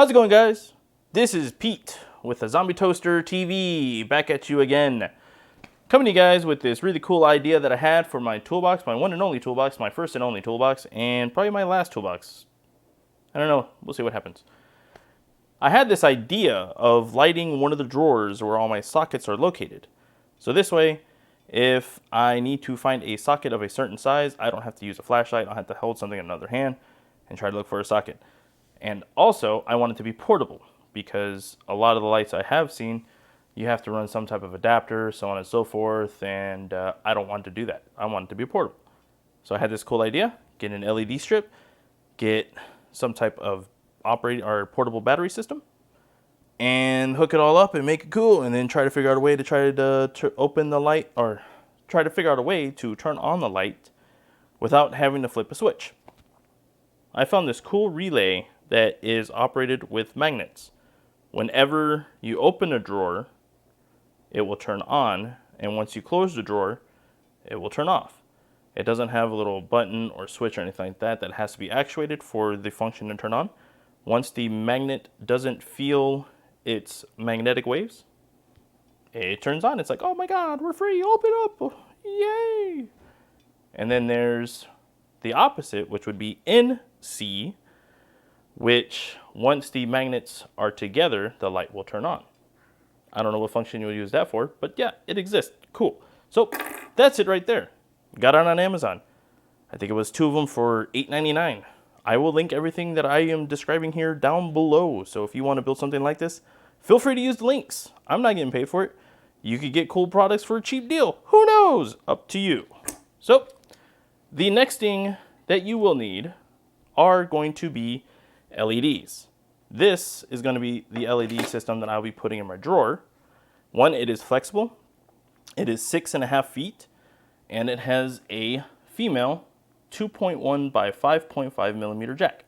How's it going, guys? This is Pete with the Zombie Toaster TV, back at you again. Coming to you guys with this really cool idea that I had for my toolbox, my one and only toolbox, my first and only toolbox, and probably my last toolbox. I don't know, we'll see what happens. I had this idea of lighting one of the drawers where all my sockets are located. So this way, if I need to find a socket of a certain size, I don't have to use a flashlight, I don't have to hold something in another hand and try to look for a socket. And also, I want it to be portable, because a lot of the lights I have seen, you have to run some type of adapter, so on and so forth, and I don't want to do that. I want it to be portable. So I had this cool idea: get an LED strip, get some type of operating or portable battery system, and hook it all up and make it cool, and then try to figure out a way to try to open the light, or try to figure out a way to turn on the light without having to flip a switch. I found this cool relay that is operated with magnets. Whenever you open a drawer, it will turn on, and once you close the drawer, it will turn off. It doesn't have a little button or switch or anything like that that has to be actuated for the function to turn on. Once the magnet doesn't feel its magnetic waves, it turns on. It's like, oh my god, we're free, open up, yay! And then there's the opposite, which would be NC, which once the magnets are together, the light will turn on. I don't know what function you would use that for, but yeah, it exists. Cool. So that's it right there. Got it on Amazon. I think it was 2 of them for $8.99. I will link everything that I am describing here down below. So if you want to build something like this, feel free to use the links. I'm not getting paid for it. You could get cool products for a cheap deal. Who knows? Up to you. So the next thing that you will need are going to be LEDs. This is going to be the LED system that I'll be putting in my drawer. One, it is flexible. It is 6.5 feet, and it has a female 2.1 by 5.5 millimeter jack.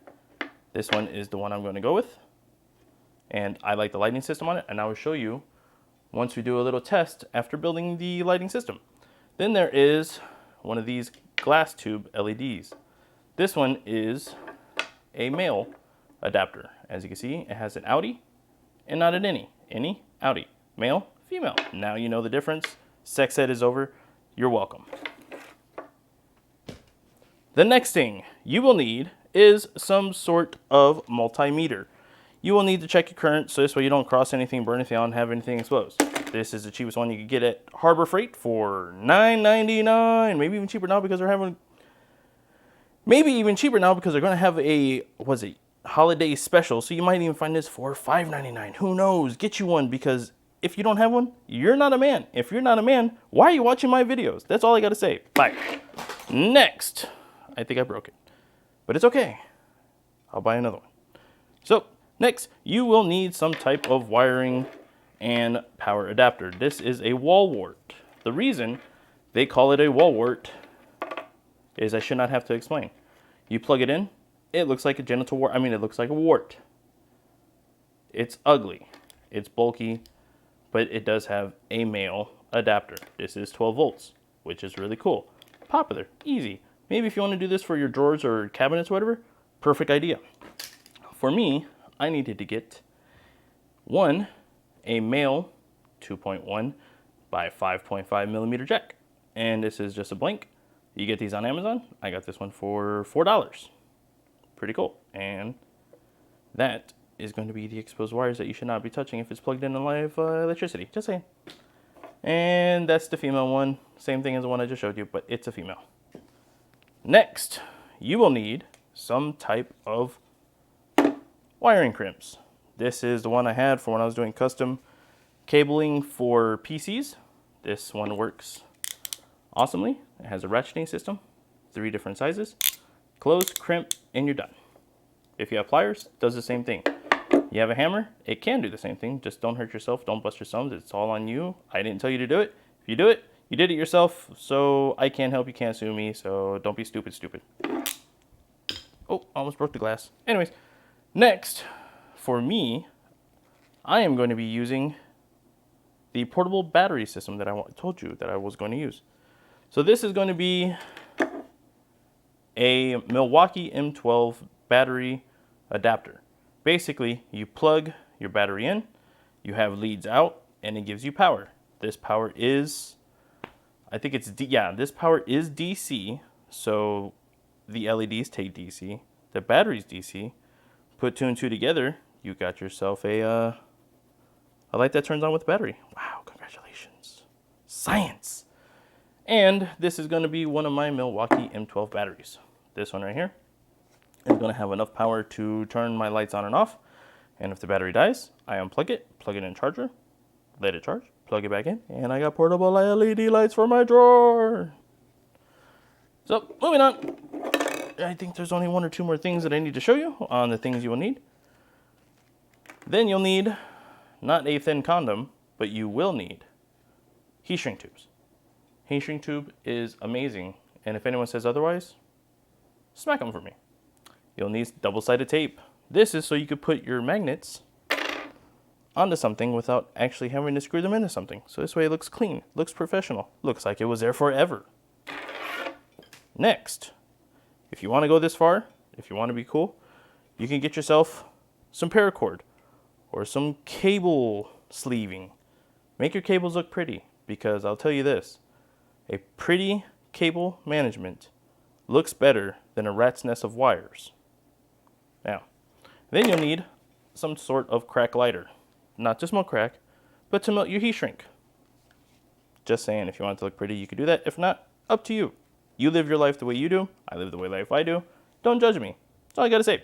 This one is the one I'm going to go with, and I like the lighting system on it, and I will show you once we do a little test after building the lighting system. Then there is one of these glass tube LEDs. This one is a male adapter. As you can see, it has an outie and not an innie, outie, male, female. Now you know the difference. Sex ed is over. You're welcome. The next thing you will need is some sort of multimeter. You will need to check your current, so this way you don't cross anything, burn anything on, have anything exposed. This is the cheapest one you can get at Harbor Freight for $9.99. Maybe even cheaper now because they're having. Maybe even cheaper now because they're going to have a, holiday special. So you might even find this for $5.99. Who knows? Get you one, because if you don't have one, you're not a man. If you're not a man, why are you watching my videos? That's all I got to say. Bye. Next. I think I broke it, but it's okay. I'll buy another one. So next, you will need some type of wiring and power adapter. This is a wall wart. The reason they call it a wall wart is I should not have to explain. You plug it in, it looks like a genital wart. It looks like a wart. It's ugly, it's bulky, but it does have a male adapter. This is 12 volts, which is really cool. Popular, easy. Maybe if you want to do this for your drawers or cabinets or whatever, perfect idea. For me, I needed to get a male 2.1 by 5.5 millimeter jack. And this is just a blank. You get these on Amazon. I got this one for $4. Pretty cool. And that is going to be the exposed wires that you should not be touching if it's plugged in live electricity. Just saying. And that's the female one. Same thing as the one I just showed you, but it's a female. Next, you will need some type of wiring crimps. This is the one I had for when I was doing custom cabling for PCs. This one works awesomely. It has a ratcheting system, 3 different sizes. Close, crimp, and you're done. If you have pliers, it does the same thing. You have a hammer, it can do the same thing. Just don't hurt yourself, don't bust your thumbs. It's all on you. I didn't tell you to do it. If you do it, you did it yourself, so I can't help, you can't sue me, so don't be stupid. Oh, almost broke the glass. Anyways, next, for me, I am going to be using the portable battery system that I told you that I was going to use. So this is going to be a Milwaukee M12 battery adapter. Basically, you plug your battery in, you have leads out, and it gives you power. This power is, I think it's, this power is DC, so the LEDs take DC, the battery's DC. Put two and two together, you got yourself a light that turns on with the battery. Wow, congratulations. Science! And this is going to be one of my Milwaukee M12 batteries. This one right here is going to have enough power to turn my lights on and off. And if the battery dies, I unplug it, plug it in charger, let it charge, plug it back in, and I got portable LED lights for my drawer. So, moving on. I think there's only one or two more things that I need to show you on the things you will need. Then you'll need not a thin condom, but you will need heat shrink tubes. Heat shrink tube is amazing, and if anyone says otherwise, smack them for me. You'll need double-sided tape. This is so you could put your magnets onto something without actually having to screw them into something. So this way it looks clean, looks professional, looks like it was there forever. Next, if you want to go this far, if you want to be cool, you can get yourself some paracord or some cable sleeving. Make your cables look pretty, because I'll tell you this, a pretty cable management looks better than a rat's nest of wires. Now, then you'll need some sort of crack lighter. Not to smoke crack, but to melt your heat shrink. Just saying, if you want it to look pretty, you could do that. If not, up to you. You live your life the way you do. I live the way life I do. Don't judge me. That's all I gotta say.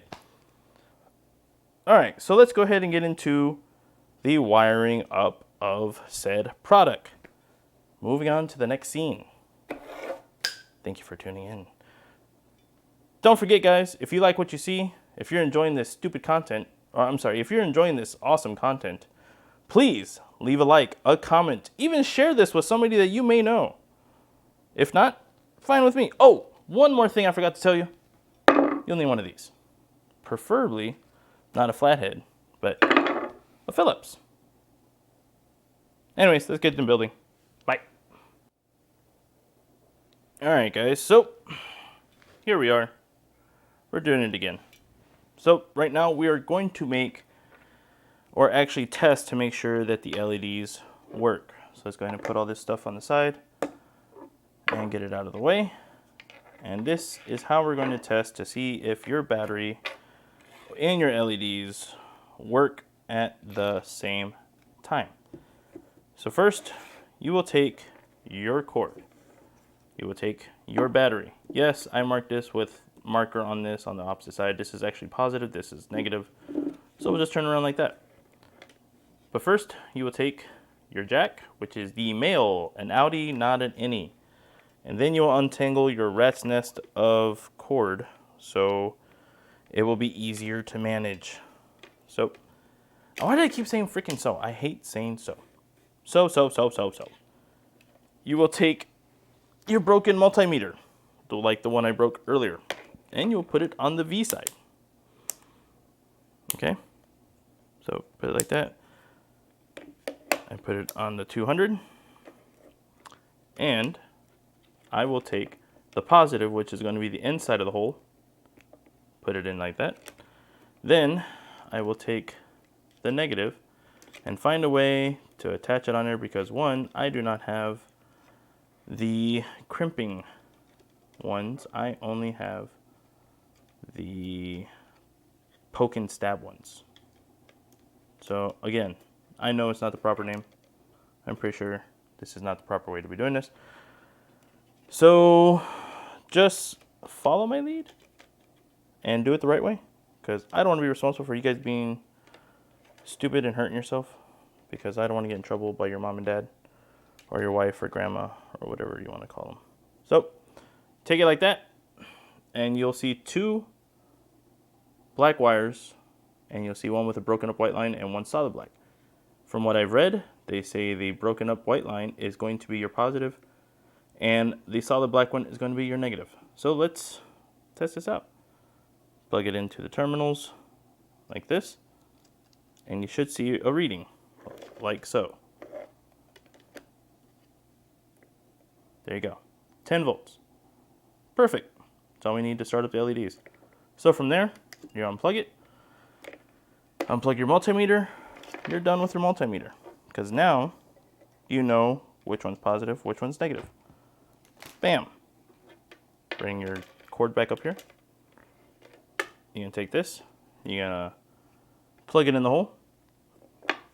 Alright, so let's go ahead and get into the wiring up of said product. Moving on to the next scene. Thank you for tuning in. Don't forget, guys, if you like what you see, if you're enjoying this stupid content, or I'm sorry, if you're enjoying this awesome content, please leave a like, a comment, even share this with somebody that you may know. If not, fine with me. Oh, one more thing I forgot to tell you. You'll need one of these. Preferably not a flathead, but a Phillips. Anyways, let's get to the building. Bye. Alright, guys, so here we are. We're doing it again. So right now we are going to make, or actually test to make sure that the LEDs work. So let's go ahead and put all this stuff on the side and get it out of the way. And this is how we're going to test to see if your battery and your LEDs work at the same time. So first, you will take your cord. You will take your battery. Yes, I marked this with marker on this on the opposite side. This is actually positive, this is negative. So we'll just turn around like that. But first, you will take your jack, which is the male, an outie, not an innie. And then you'll untangle your rat's nest of cord so it will be easier to manage. So, why did I keep saying freaking so? I hate saying so. So. You will take your broken multimeter, like the one I broke earlier, and you'll put it on the V side. Okay? So, put it like that. I put it on the 200. And I will take the positive, which is going to be the inside of the hole, put it in like that. Then I will take the negative and find a way to attach it on there because one, I do not have the crimping ones. I only have the poke and stab ones. So again, I know it's not the proper name. I'm pretty sure this is not the proper way to be doing this. So just follow my lead and do it the right way, because I don't want to be responsible for you guys being stupid and hurting yourself, because I don't want to get in trouble by your mom and dad or your wife or grandma or whatever you want to call them. So take it like that and you'll see two black wires, and you'll see one with a broken up white line and one solid black. From what I've read, they say the broken up white line is going to be your positive and the solid black one is going to be your negative. So let's test this out. Plug it into the terminals like this, and you should see a reading like so. There you go, 10 volts. Perfect. That's all we need to start up the LEDs. So from there, you unplug it, Unplug your multimeter. You're done with your multimeter. Because now you know which one's positive, which one's negative. Bam. Bring your cord back up here. You're going to take this. You're going to plug it in the hole.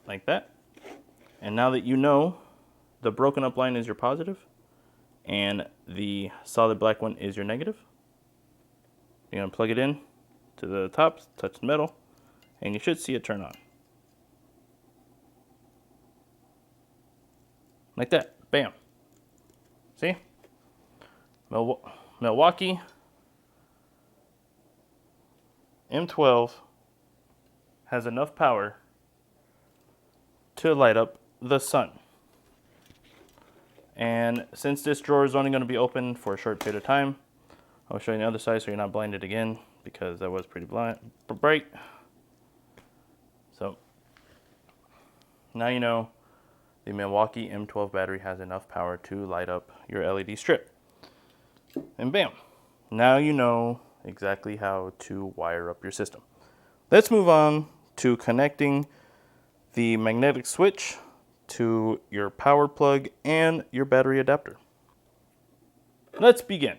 Like that. And now that you know the broken up line is your positive and the solid black one is your negative, you're going to plug it in to the top, touch the metal, and you should see it turn on. Like that. Bam. See? Milwaukee M12 has enough power to light up the sun. And since this drawer is only going to be open for a short period of time, I'll show you the other side so you're not blinded again, because that was pretty bright. So now you know the Milwaukee M12 battery has enough power to light up your LED strip. And bam, now you know exactly how to wire up your system. Let's move on to connecting the magnetic switch to your power plug and your battery adapter. Let's begin.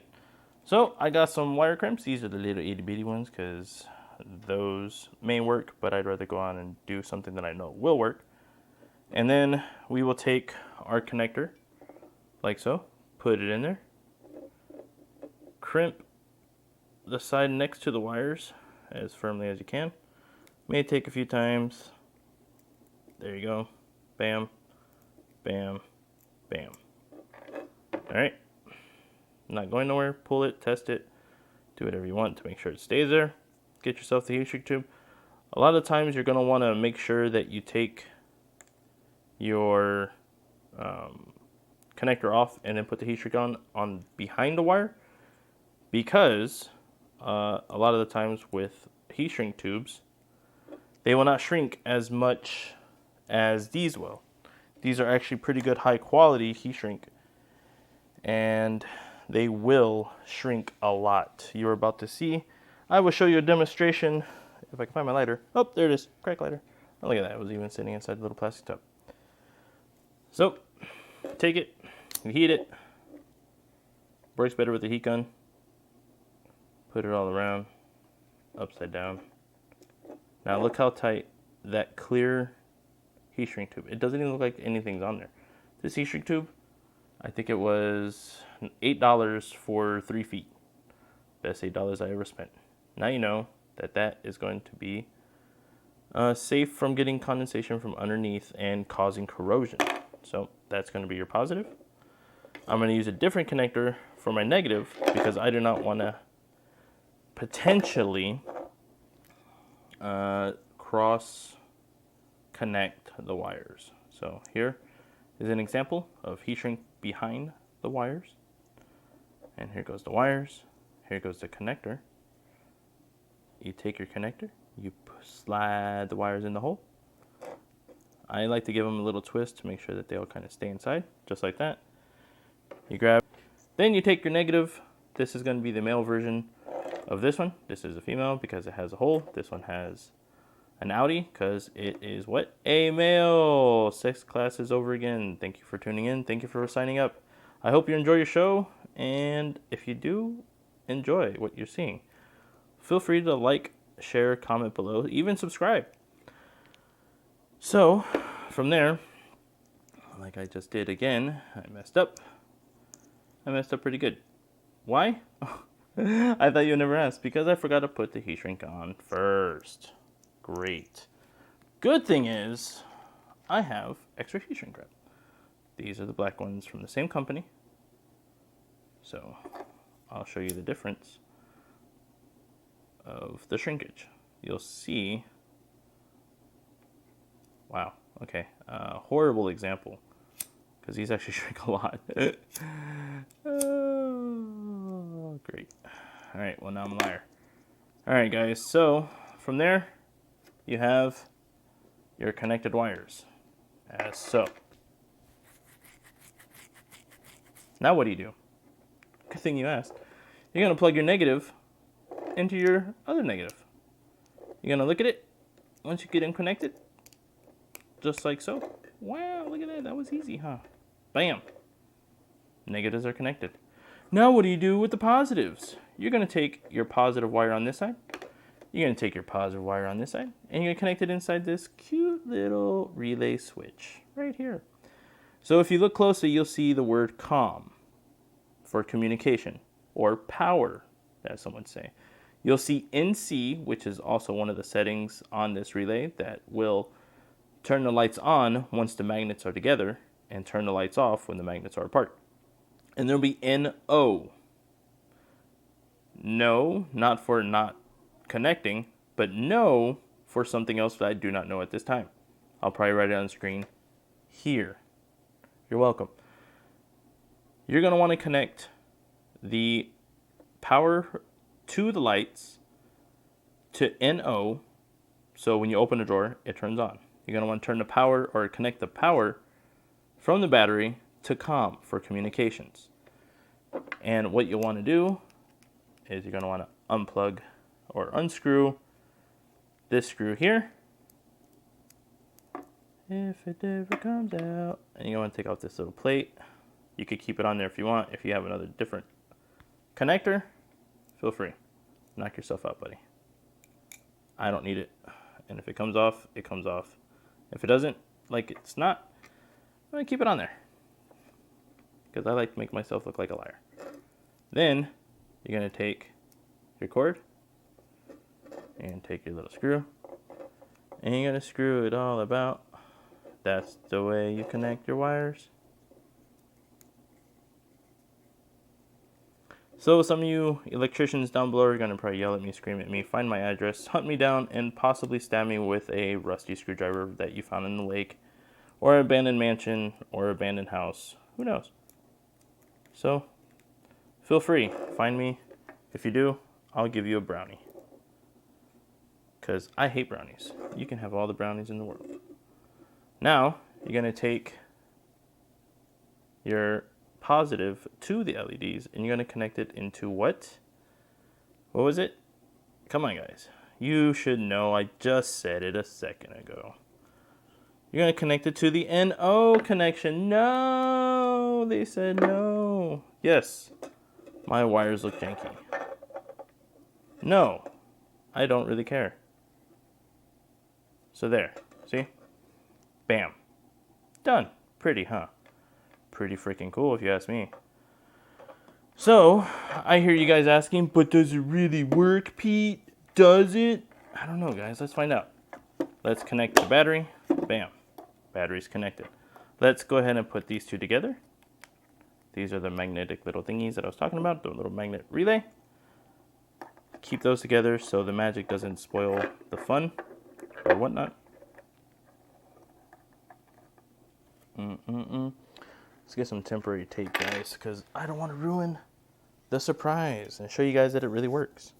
So I got some wire crimps. These are the little itty bitty ones because those may work, but I'd rather go on and do something that I know will work. And then we will take our connector like so, put it in there, crimp the side next to the wires as firmly as you can. May take a few times. There you go. Bam, bam, bam. All right. Not going nowhere. Pull it, test it, do whatever you want to make sure it stays there. Get yourself the heat shrink tube. A lot of times you're going to want to make sure that you take your connector off and then put the heat shrink on behind the wire, because a lot of the times with heat shrink tubes, they will not shrink as much as these will. These are actually pretty good high quality heat shrink, and they will shrink a lot. You're about to see. I will show you a demonstration if I can find my lighter. Oh, there it is. Crack lighter. Oh, look at that. It was even sitting inside the little plastic tub. So, take it, you heat it. Works better with the heat gun. Put it all around, upside down. Now look how tight that clear heat shrink tube. It doesn't even look like anything's on there. This heat shrink tube, I think it was $8 for 3 feet. Best $8 I ever spent. Now you know that that is going to be safe from getting condensation from underneath and causing corrosion. So that's going to be your positive. I'm going to use a different connector for my negative because I do not want to potentially cross connect the wires. So here is an example of heat shrink behind the wires. And here goes the wires. Here goes the connector. You take your connector, you slide the wires in the hole. I like to give them a little twist to make sure that they all kind of stay inside, just like that. You grab, then you take your negative. This is going to be the male version of this one. This is a female because it has a hole. This one has an outie because it is what? A male. Sex class is over again. Thank you for tuning in. Thank you for signing up. I hope you enjoy your show, and if you do enjoy what you're seeing, feel free to like, share, comment below, even subscribe. So, from there, like I just did again, I messed up. I messed up pretty good. Why? I thought you never asked. Because I forgot to put the heat shrink on first. Great. Good thing is, I have extra heat shrink wrap. These are the black ones from the same company. So, I'll show you the difference of the shrinkage. You'll see. Wow. Okay. Horrible example, because these actually shrink a lot. Oh, great. All right. Well, now I'm a liar. All right, guys. So from there, you have your connected wires, as so. Now what do? Good thing you asked. You're gonna plug your negative into your other negative. You're gonna look at it, once you get them connected, just like so. Wow, look at that. That was easy, huh? Bam. Negatives are connected. Now what do you do with the positives? You're going to take your positive wire on this side. You're going to take your positive wire on this side. And you're going to connect it inside this cute little relay switch right here. So if you look closely, you'll see the word COM for communication, or power, as some would say. You'll see NC, which is also one of the settings on this relay that will turn the lights on once the magnets are together and turn the lights off when the magnets are apart. And there'll be NO. No, not for not connecting, but no for something else that I do not know at this time. I'll probably write it on the screen here. You're welcome. You're going to want to connect the power to the lights to NO, so when you open the drawer, it turns on. You're going to want to turn the power, or connect the power from the battery to COM for communications. And what you'll want to do is you're going to want to unplug or unscrew this screw here, if it ever comes out, and you want to take off this little plate. You could keep it on there if you want. If you have another different connector, feel free. Knock yourself out, buddy. I don't need it. And if it comes off, it comes off. If it doesn't, like it's not, I'm going to keep it on there, because I like to make myself look like a liar. Then you're going to take your cord and take your little screw, and you're going to screw it all about. That's the way you connect your wires. So some of you electricians down below are going to probably yell at me, scream at me, find my address, hunt me down, and possibly stab me with a rusty screwdriver that you found in the lake, or an abandoned mansion, or abandoned house. Who knows? So feel free, find me. If you do, I'll give you a brownie, because I hate brownies. You can have all the brownies in the world. Now you're going to take your positive to the LEDs, and you're going to connect it into what? What was it? Come on, guys. You should know. I just said it a second ago. You're going to connect it to the NO connection. No! They said no. Yes. My wires look janky. No. I don't really care. So there. See? Bam. Done. Pretty, huh? Pretty freaking cool if you ask me. So, I hear you guys asking, but does it really work, Pete? Does it? I don't know, guys. Let's find out. Let's connect the battery. Bam. Battery's connected. Let's go ahead and put these two together. These are the magnetic little thingies that I was talking about, the little magnet relay. Keep those together so the magic doesn't spoil the fun or whatnot. Let's get some temporary tape, guys, because I don't want to ruin the surprise and show you guys that it really works.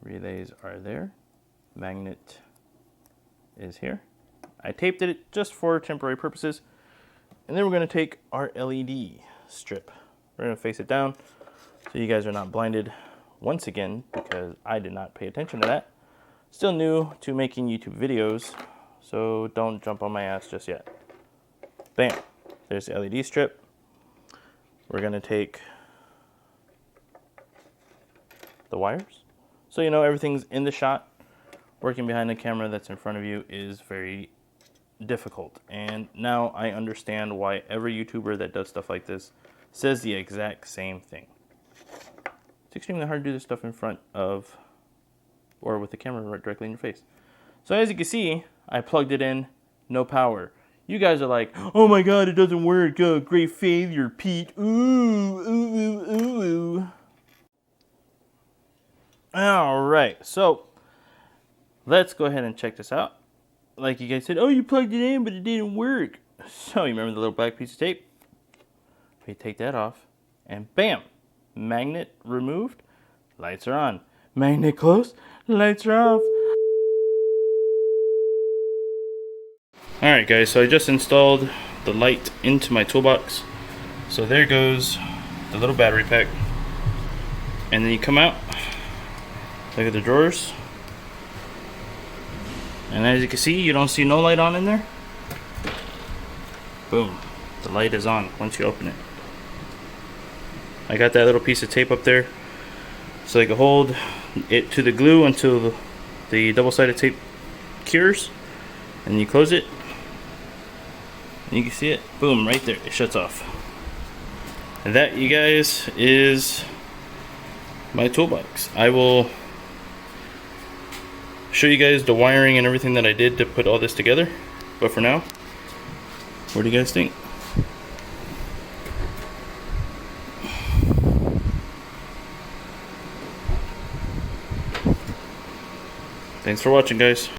Relays are there. Magnet is here. I taped it just for temporary purposes. And then we're going to take our LED strip. We're going to face it down so you guys are not blinded once again, because I did not pay attention to that. Still new to making YouTube videos, so don't jump on my ass just yet. Bam. There's the LED strip. We're going to take the wires. So you know everything's in the shot. Working behind the camera that's in front of you is very difficult. And now I understand why every YouTuber that does stuff like this says the exact same thing. It's extremely hard to do this stuff in front of, or with the camera right directly in your face. So as you can see, I plugged it in, no power. You guys are like, oh my god, it doesn't work. Oh, great failure, Pete. Ooh, ooh, ooh, ooh, ooh. All right, so let's go ahead and check this out. Like you guys said, oh, you plugged it in, but it didn't work. So you remember the little black piece of tape? We take that off, and bam, magnet removed, lights are on. Magnet closed, lights are off. Alright guys, so I just installed the light into my toolbox. So there goes the little battery pack. And then you come out, look at the drawers, and as you can see, you don't see no light on in there. Boom, the light is on once you open it. I got that little piece of tape up there so I can hold it to the glue until the double-sided tape cures, and you close it and you can see it, boom, right there, it shuts off. And that, you guys, is my toolbox. I will show you guys the wiring and everything that I did to put all this together, but for now, what do you guys think? Thanks for watching, guys.